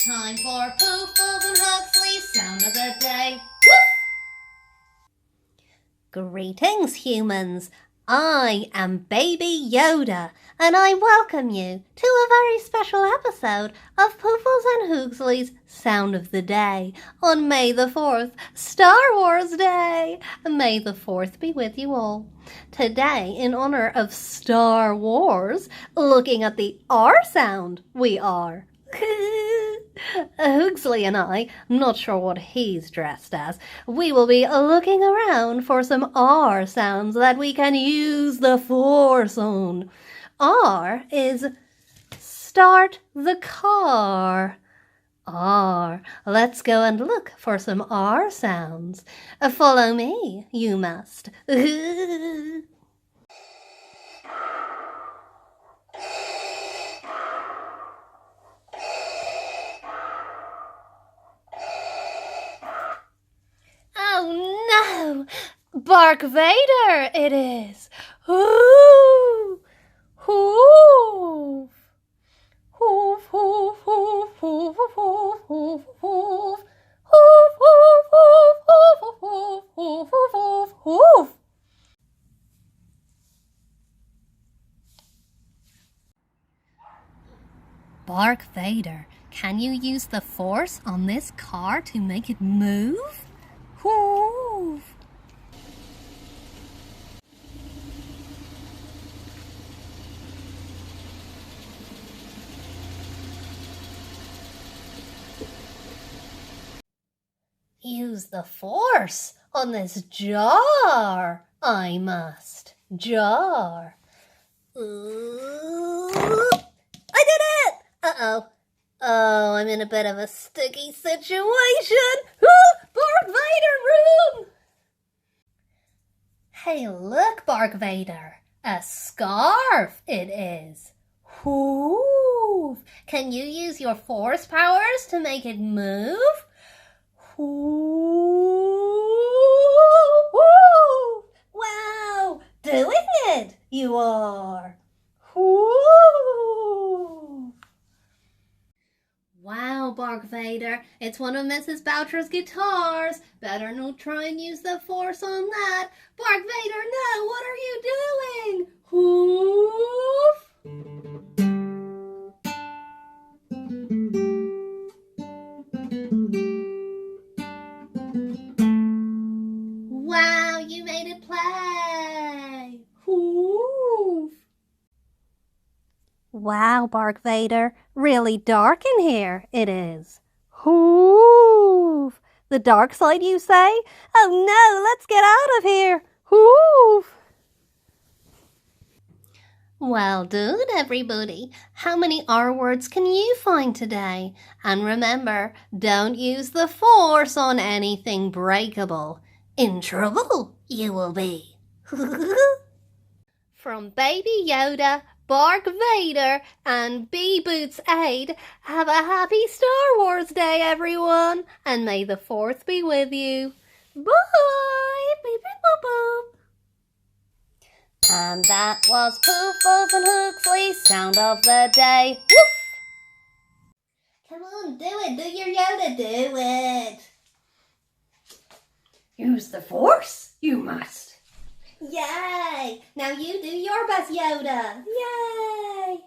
Time for Puffles and Hugsley's sound of the day. Woof! Greetings, humans. I am Baby Yoda, and I welcome you to a very special episode of Puffles and Hugsley's Sound of the Day on May the 4th, Star Wars Day. May the 4th be with you all. Today, in honor of Star Wars, looking at the R sound, we are. Hugsley and I'm not sure what he's dressed as. We will be looking around for some R sounds that we can use the Force on. R is start the car. R. Let's go and look for some R sounds. Follow me, you must. Oh no! Bark Vader it is! Hoof! Hoof! Hoof, hoof, hoof, hoof, hoof, hoof, hoof, hoof, hoof, hoof, hoof, hoof, hoof, hoof. Bark Vader, can you use the Force on this car to make it move? Hoof! Use the Force on this jar, I must. Jar. Ooh. I did it! Uh-oh. Oh, I'm in a bit of a sticky situation. Bark Vader, run! Hey, look, Bark Vader. A scarf it is. Hoof. Can you use your Force powers to make it move? Hoof. Wow, doing it, you are. Hoof. Wow, Bark Vader, it's one of Mrs. Boucher's guitars. Better not try and use the Force on that. Bark Vader, no, what are you doing? Hoof! Wow, you made it play. Hoof! Wow, Bark Vader, really dark in here it is. Hoof! The dark side, you say? Oh no, let's get out of here. Hoof! Well done, everybody. How many R words can you find today? And remember, don't use the Force on anything breakable. In trouble you will be. From Baby Yoda, Bark Vader, and Bee-Boots Aid, have a happy Star Wars Day, everyone, and may the 4th be with you. Bye! Beep, beep, boop, boop. And that was Puffles and Hugsley's sound of the day. Woof! Come on, do it. Do your Yoda. Do it. Use the Force, you must. Yay! Now you do your best, Yoda. Yay!